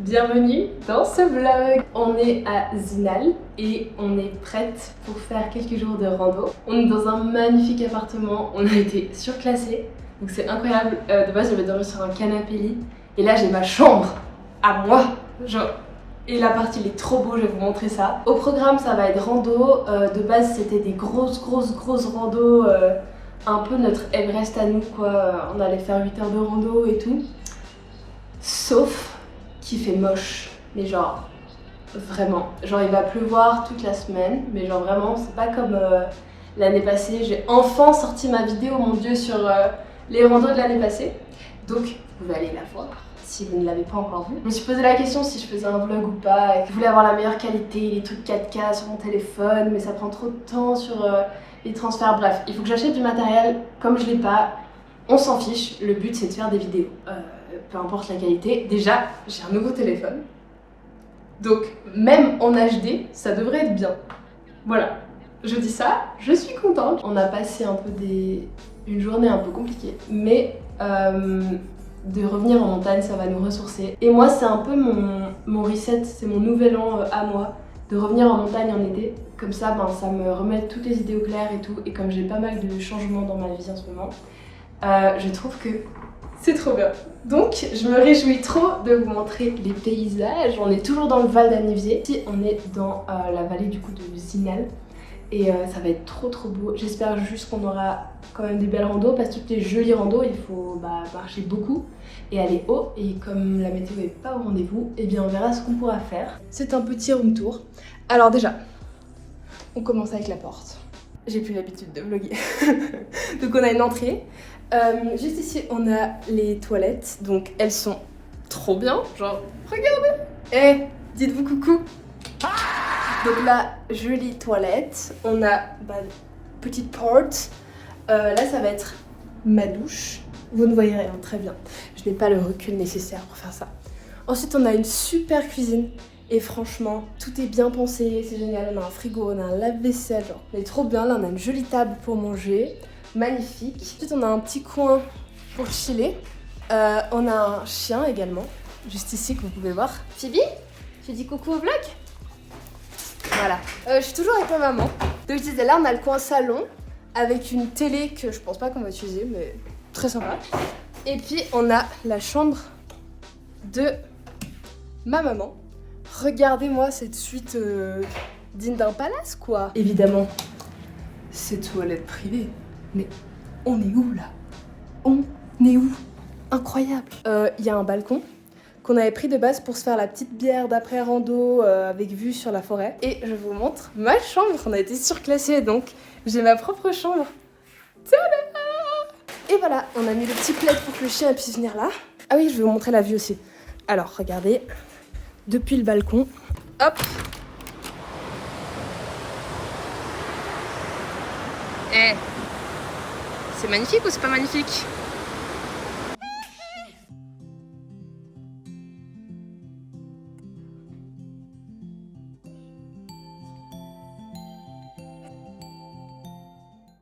Bienvenue dans ce vlog. On est à Zinal et on est prête pour faire quelques jours de rando. On est dans un magnifique appartement, on a été surclassés, donc c'est incroyable. De base, je vais dormir sur un canapé lit et là j'ai ma chambre à moi. Genre, et l'appart il est trop beau, je vais vous montrer ça. Au programme, ça va être rando. De base, c'était des grosses randos, un peu notre Everest à nous quoi. On allait faire 8 heures de rando et tout. Sauf qu'il fait moche, mais genre vraiment. Genre il va pleuvoir toute la semaine, mais genre vraiment c'est pas comme l'année passée. J'ai enfin sorti ma vidéo, mon dieu, sur les randos de l'année passée. Donc vous pouvez aller la voir si vous ne l'avez pas encore vue. Je me suis posé la question si je faisais un vlog ou pas. Je voulais avoir la meilleure qualité, les trucs 4K sur mon téléphone, mais ça prend trop de temps sur les transferts. Bref, il faut que j'achète du matériel. Comme je l'ai pas, on s'en fiche. Le but c'est de faire des vidéos. Peu importe la qualité. Déjà, j'ai un nouveau téléphone. Donc, même en HD, ça devrait être bien. Voilà. Je dis ça, je suis contente. On a passé un peu une journée un peu compliquée. Mais de revenir en montagne, ça va nous ressourcer. Et moi, c'est un peu mon reset, c'est mon nouvel an à moi. De revenir en montagne en été. Comme ça, ça me remet toutes les idées au clair et tout. Et comme j'ai pas mal de changements dans ma vie en ce moment, je trouve que c'est trop bien. Donc je me réjouis trop de vous montrer les paysages. On est toujours dans le Val d'Anneviers. Ici on est dans la vallée du coup de Zinal. Et ça va être trop beau. J'espère juste qu'on aura quand même des belles randos. Parce que toutes les jolies randos, il faut marcher beaucoup et aller haut. Et comme la météo n'est pas au rendez-vous, eh bien on verra ce qu'on pourra faire. C'est un petit room tour. Alors déjà, on commence avec la porte. J'ai plus l'habitude de vlogger. Donc on a une entrée. Juste ici on a les toilettes, donc elles sont trop bien, genre regardez, dites-vous coucou. Donc là, jolie toilette, on a petite porte, là ça va être ma douche, vous ne voyez rien, très bien, je n'ai pas le recul nécessaire pour faire ça. Ensuite on a une super cuisine. Et franchement, tout est bien pensé, c'est génial, on a un frigo, on a un lave-vaisselle, genre, on est trop bien, là on a une jolie table pour manger, magnifique. Ensuite on a un petit coin pour chiller, on a un chien également, juste ici que vous pouvez voir. Phoebe, tu dis coucou au vlog? Voilà, je suis toujours avec ma maman. Donc je disais, là on a le coin salon, avec une télé que je pense pas qu'on va utiliser, mais très sympa. Et puis on a la chambre de ma maman. Regardez-moi cette suite digne d'un palace, quoi. Évidemment, c'est toilette privée. Mais on est où, là? On est où? Incroyable. Il y a un balcon qu'on avait pris de base pour se faire la petite bière d'après rando avec vue sur la forêt. Et je vous montre ma chambre. On a été surclassés, donc j'ai ma propre chambre. Tada! Et voilà, on a mis le petit plaid pour que le chien puisse venir là. Ah oui, je vais vous montrer la vue aussi. Alors, regardez. Depuis le balcon, hop. C'est magnifique ou c'est pas magnifique?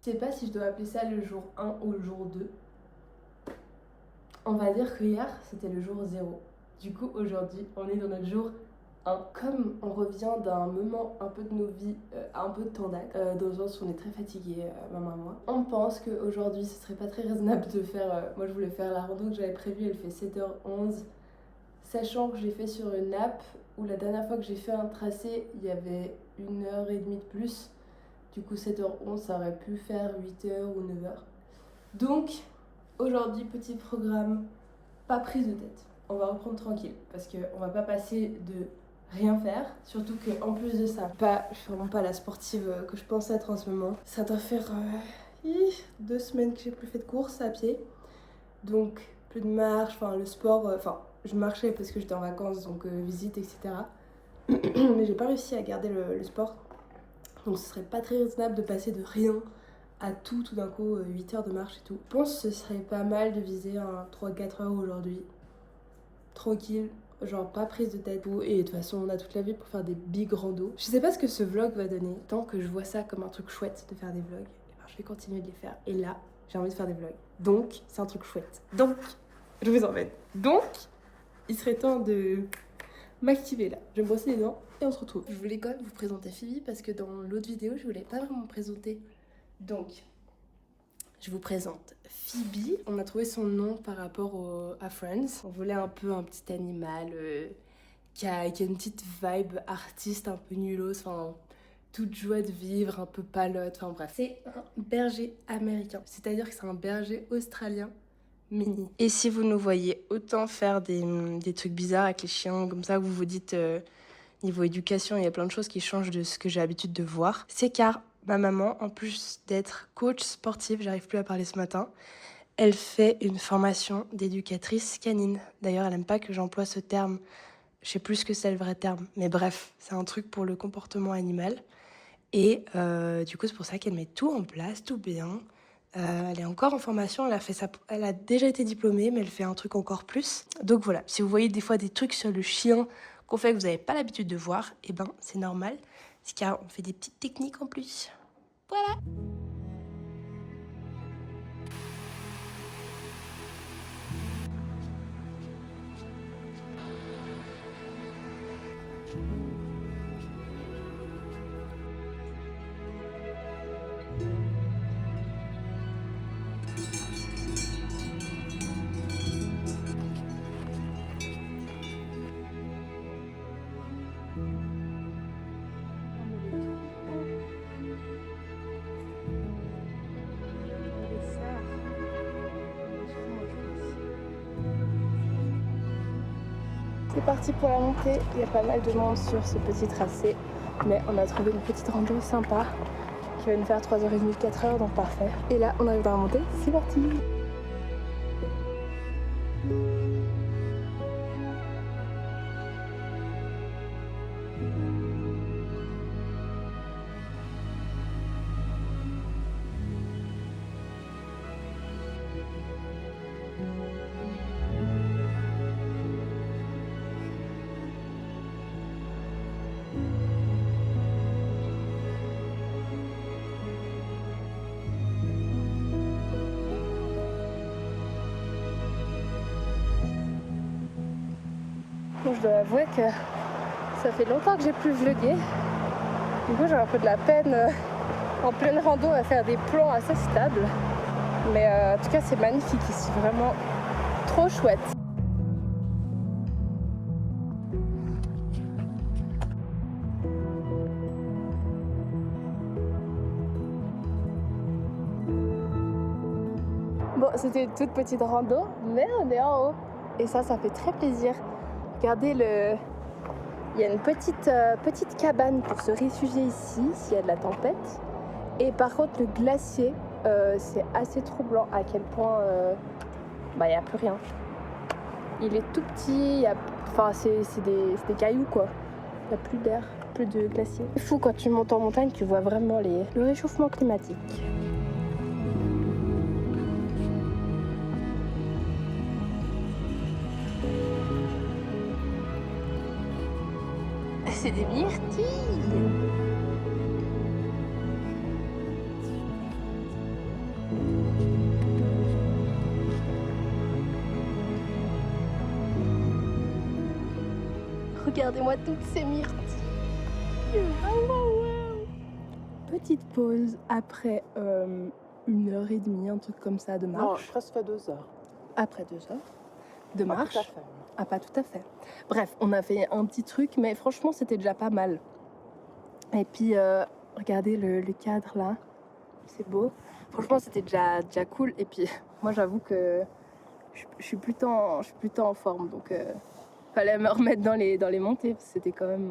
Je sais pas si je dois appeler ça le jour 1 ou le jour 2. On va dire que hier, c'était le jour 0. Du coup, aujourd'hui, on est dans notre jour 1. Comme on revient d'un moment un peu de nos vies, un peu de tendac, dans le sens où on est très fatigué, maman et moi, on pense qu'aujourd'hui, ce serait pas très raisonnable de faire... moi, je voulais faire la rando que j'avais prévue, elle fait 7h11. Sachant que j'ai fait sur une nappe, où la dernière fois que j'ai fait un tracé, il y avait 1h30 de plus. Du coup, 7h11, ça aurait pu faire 8h ou 9h. Donc, aujourd'hui, petit programme, pas prise de tête. On va reprendre tranquille parce qu'on va pas passer de rien faire, surtout qu'en plus de ça, je suis vraiment pas la sportive que je pense être en ce moment. Ça doit faire 2 semaines que j'ai plus fait de course à pied, donc plus de marche, le sport, je marchais parce que j'étais en vacances, donc visite, etc. Mais j'ai pas réussi à garder le sport, donc ce serait pas très raisonnable de passer de rien à tout d'un coup, 8 heures de marche et tout. Je pense que ce serait pas mal de viser un 3-4 heures aujourd'hui. Tranquille, genre pas prise de tête. Et de toute façon, on a toute la vie pour faire des big randos. Je sais pas ce que ce vlog va donner. Tant que je vois ça comme un truc chouette de faire des vlogs, je vais continuer de les faire. Et là, j'ai envie de faire des vlogs. Donc, c'est un truc chouette. Donc, je vous emmène. Donc, il serait temps de m'activer là. Je vais me brosser les dents et on se retrouve. Je voulais quand même vous présenter Phoebe parce que dans l'autre vidéo, je voulais pas vraiment me présenter. Donc, je vous présente Phoebe. On a trouvé son nom par rapport à Friends. On voulait un peu un petit animal qui a une petite vibe artiste un peu nulos, enfin toute joie de vivre, un peu palote, enfin bref. C'est un berger américain, c'est-à-dire que c'est un berger australien mini. Et si vous nous voyez autant faire des trucs bizarres avec les chiens, comme ça, vous vous dites niveau éducation, il y a plein de choses qui changent de ce que j'ai l'habitude de voir, c'est car ma maman, en plus d'être coach sportive, j'arrive plus à parler ce matin, elle fait une formation d'éducatrice canine. D'ailleurs, elle aime pas que j'emploie ce terme. Je sais plus ce que c'est le vrai terme, mais bref, c'est un truc pour le comportement animal. Et du coup, c'est pour ça qu'elle met tout en place, tout bien. Elle est encore en formation, elle a déjà été diplômée, mais elle fait un truc encore plus. Donc voilà, si vous voyez des fois des trucs sur le chien qu'on fait que vous n'avez pas l'habitude de voir, eh ben c'est normal, c'est car on fait des petites techniques en plus. Voilà. C'est parti pour la montée, il y a pas mal de monde sur ce petit tracé, mais on a trouvé une petite rando sympa qui va nous faire 3h30, 4h, donc parfait. Et là, on arrive dans la montée, c'est parti! Bon, je dois avouer que ça fait longtemps que j'ai plus vlogué. Du coup, j'ai un peu de la peine en pleine rando à faire des plans assez stables. Mais en tout cas, c'est magnifique ici, vraiment trop chouette. Bon, c'était une toute petite rando, mais on est en haut. Et ça fait très plaisir. Regardez il y a une petite cabane pour se réfugier ici s'il y a de la tempête. Et par contre le glacier, c'est assez troublant à quel point il n'y a plus rien. Il est tout petit, c'est des cailloux quoi. Il n'y a plus d'air, plus de glacier. C'est fou, quand tu montes en montagne, tu vois vraiment le réchauffement climatique. C'est des myrtilles. Regardez-moi toutes ces myrtilles. Petite pause après 1h30, un truc comme ça de marche. Non, presque 2 heures. Après 2 heures de marche. Pas tout à fait. Ah, pas tout à fait. Bref, on a fait un petit truc, mais franchement, c'était déjà pas mal. Et puis, regardez le cadre là. C'est beau. Franchement, c'était déjà cool. Et puis, moi, j'avoue que je suis plutôt en forme. Donc, fallait me remettre dans les montées. Parce que c'était quand même...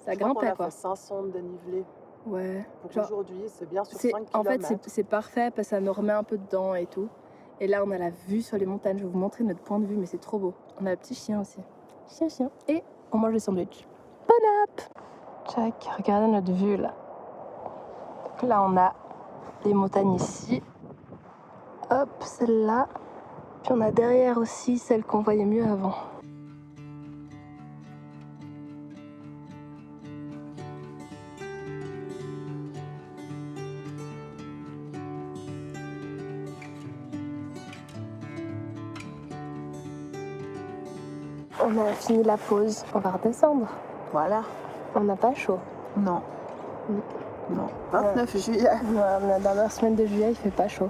ça grimpait, on a quoi. fait 500 de dénivelé. Ouais. Donc aujourd'hui, c'est bien sur 5 km. En fait, c'est parfait parce que ça nous remet un peu dedans et tout. Et là, on a la vue sur les montagnes. Je vais vous montrer notre point de vue, mais c'est trop beau. On a le petit chien aussi. Chien. Et on mange des sandwichs. Bon app! Check, regardez notre vue là. Donc là, on a les montagnes ici. Hop, celle-là. Puis on a derrière aussi celle qu'on voyait mieux avant. On a fini la pause, on va redescendre. Voilà. On n'a pas chaud. Non. Non. 29 juillet. Ouais, la dernière semaine de juillet, il fait pas chaud.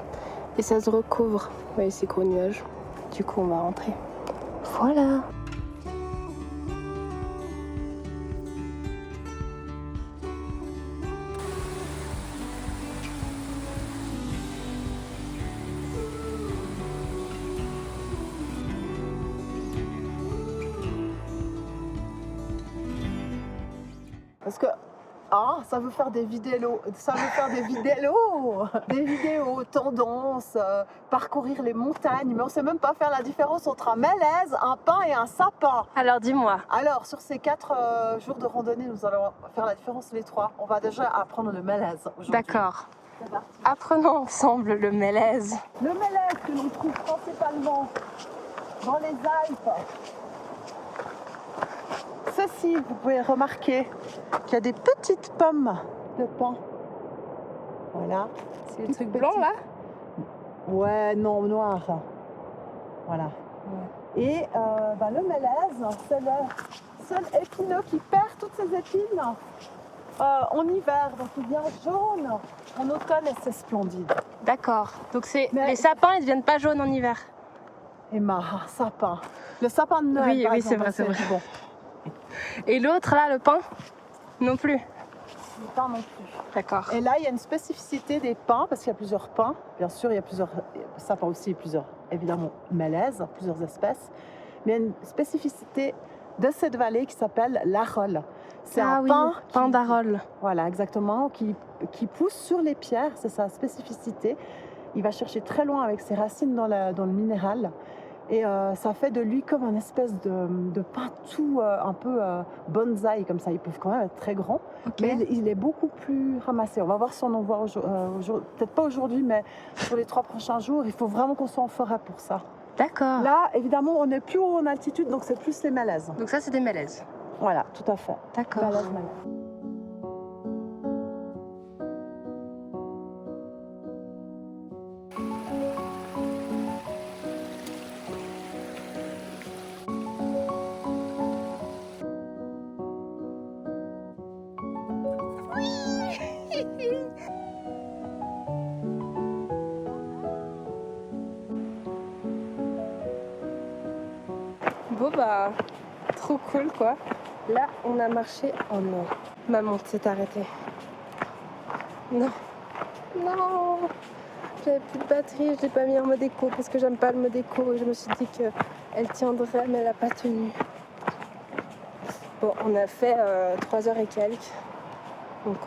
Et ça se recouvre. Vous voyez ces gros nuages. Du coup, on va rentrer. Voilà. Parce que ça veut faire des vidéos, des vidéos tendances, parcourir les montagnes, mais on sait même pas faire la différence entre un mélèze, un pin et un sapin. Alors dis-moi. Alors sur ces 4 jours de randonnée, nous allons faire la différence les 3. On va déjà apprendre le mélèze aujourd'hui. D'accord. Apprenons ensemble le mélèze. Le mélèze que l'on trouve principalement dans les Alpes. Ceci, vous pouvez remarquer qu'il y a des petites pommes de pin. Voilà. C'est le truc blanc là? Ouais, non, noir. Voilà. Ouais. Et le mélèze, c'est le seul épineux qui perd toutes ses épines en hiver. Donc il devient jaune en automne et c'est splendide. D'accord. Donc les sapins, ils ne deviennent pas jaunes en hiver? Sapin. Le sapin de Noël. Oui, c'est vrai, c'est vrai. Bon. Et l'autre là, le pin? Non plus. Le pin non plus. D'accord. Et là, il y a une spécificité des pins, parce qu'il y a plusieurs pins. Bien sûr, il y a plusieurs sapins aussi, plusieurs, évidemment, mélèzes, plusieurs espèces. Mais il y a une spécificité de cette vallée qui s'appelle l'Arole. C'est un pin d'Arole. Voilà, exactement, qui pousse sur les pierres, c'est sa spécificité. Il va chercher très loin avec ses racines dans le minéral. Et ça fait de lui comme une espèce de pin tout un peu bonsaï, comme ça. Ils peuvent quand même être très grands, okay. Mais il est beaucoup plus ramassé. On va voir si on en voit peut-être pas aujourd'hui, mais sur les 3 prochains jours. Il faut vraiment qu'on soit en forêt pour ça. D'accord. Là, évidemment, on est plus haut en altitude, donc c'est plus les mélèzes. Donc ça, c'est des mélèzes. Voilà, tout à fait. D'accord. Mélèzes. Bon bah, trop cool quoi. Là, on a marché. Oh non, ma montre s'est arrêtée. Non, non, j'avais plus de batterie, je l'ai pas mis en mode éco parce que j'aime pas le mode éco et je me suis dit qu'elle tiendrait, mais elle a pas tenu. Bon, on a fait 3 heures et quelques, donc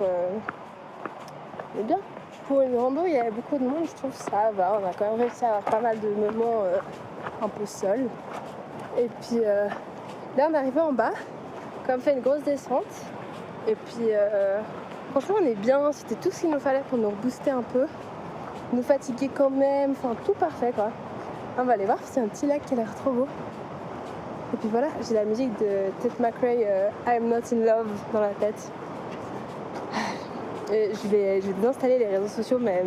c'est bien. Pour une rando, il y avait beaucoup de monde, je trouve ça va. On a quand même réussi à avoir pas mal de moments un peu seuls. Et puis là, on est arrivé en bas, on a fait une grosse descente. Et puis franchement, on est bien. C'était tout ce qu'il nous fallait pour nous rebooster un peu, nous fatiguer quand même. Enfin, tout parfait quoi. On va aller voir, c'est un petit lac qui a l'air trop beau. Et puis voilà, j'ai la musique de Tate McRae, I'm Not in Love dans la tête. Et je vais désinstaller les réseaux sociaux, mais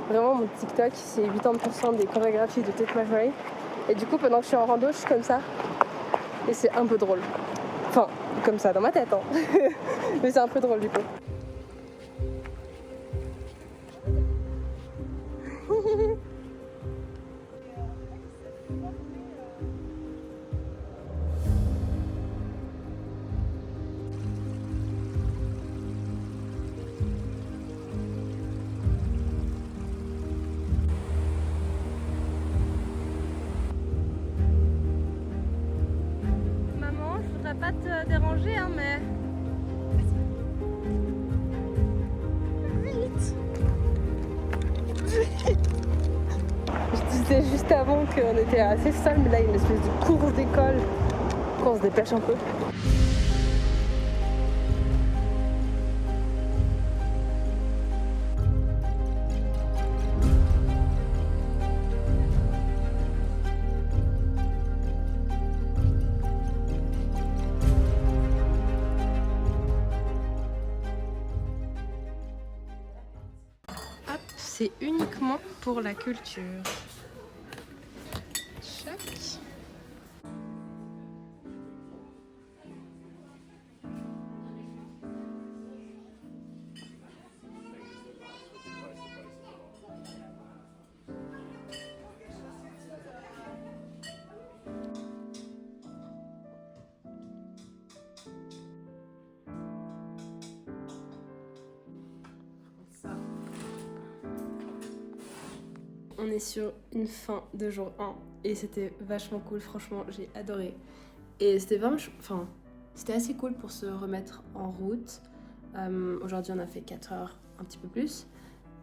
vraiment mon TikTok, c'est 80% des chorégraphies de Tate McRae. Et du coup, pendant que je suis en rando, je suis comme ça. Et c'est un peu drôle. Enfin, comme ça dans ma tête, hein. Mais c'est un peu drôle du coup. Pas te déranger hein, mais vite. Je disais juste avant qu'on était assez seul, mais là il y a une espèce de course d'école qu'on se dépêche un peu. C'est uniquement pour la culture. Chac. on est sur une fin de jour 1 et c'était vachement cool, franchement j'ai adoré. Et c'était vraiment, c'était assez cool pour se remettre en route. Aujourd'hui on a fait 4 heures, un petit peu plus.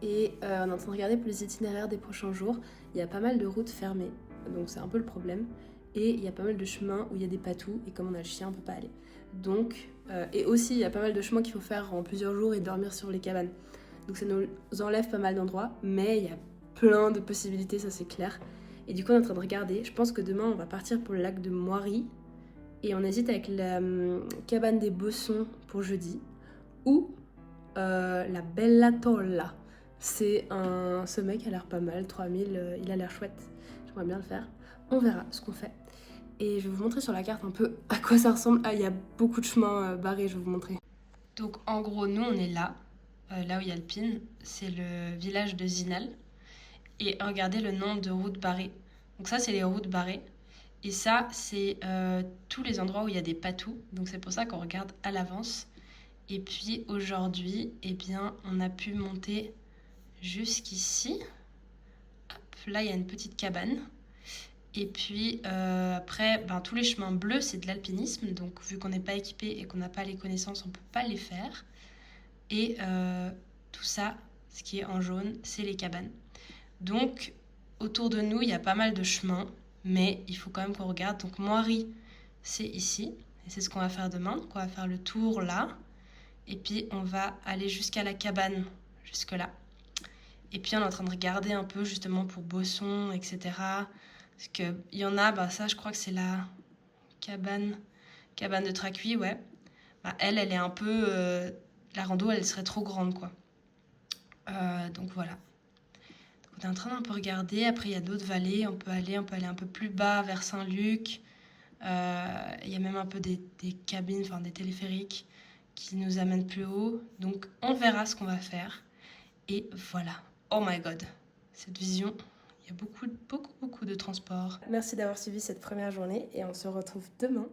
Et on est en train de regarder pour les itinéraires des prochains jours. Il y a pas mal de routes fermées, donc c'est un peu le problème. Et il y a pas mal de chemins où il y a des patous, et comme on a le chien, on peut pas aller. Donc, et aussi, il y a pas mal de chemins qu'il faut faire en plusieurs jours et dormir sur les cabanes. Donc ça nous enlève pas mal d'endroits, mais il y a plein de possibilités, ça c'est clair. Et du coup, on est en train de regarder. Je pense que demain, on va partir pour le lac de Moiry. Et on hésite avec la cabane des Bossons pour jeudi. Ou la Bella Tolla. C'est un sommet qui a l'air pas mal, 3000, il a l'air chouette. J'aimerais bien le faire. On verra ce qu'on fait. Et je vais vous montrer sur la carte un peu à quoi ça ressemble. Ah, il y a beaucoup de chemins barrés, je vais vous montrer. Donc en gros, nous on est là où il y a le pin. C'est le village de Zinal. Et regardez le nombre de routes barrées. Donc ça, c'est les routes barrées. Et ça, c'est tous les endroits où il y a des patous. Donc c'est pour ça qu'on regarde à l'avance. Et puis aujourd'hui, eh bien, on a pu monter jusqu'ici. Hop, là, il y a une petite cabane. Et puis après, tous les chemins bleus, c'est de l'alpinisme. Donc vu qu'on n'est pas équipé et qu'on n'a pas les connaissances, on ne peut pas les faire. Et tout ça, ce qui est en jaune, c'est les cabanes. Donc autour de nous, il y a pas mal de chemins, mais il faut quand même qu'on regarde. Donc Moiry, c'est ici. Et c'est ce qu'on va faire demain. Donc on va faire le tour là. Et puis on va aller jusqu'à la cabane, jusque là. Et puis on est en train de regarder un peu justement pour Bosson, etc. Parce qu'il y en a, ça je crois que c'est la cabane de Tracuy, ouais. Elle est un peu... la rando, elle serait trop grande, quoi. Donc voilà. Donc, on est en train d'un peu regarder. Après, il y a d'autres vallées. On peut aller un peu plus bas vers Saint-Luc. Il y a même un peu des cabines, des téléphériques qui nous amènent plus haut. Donc on verra ce qu'on va faire. Et voilà. Oh my god. Cette vision, il y a beaucoup de transport. Merci d'avoir suivi cette première journée et on se retrouve demain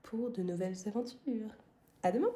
pour de nouvelles aventures. À demain!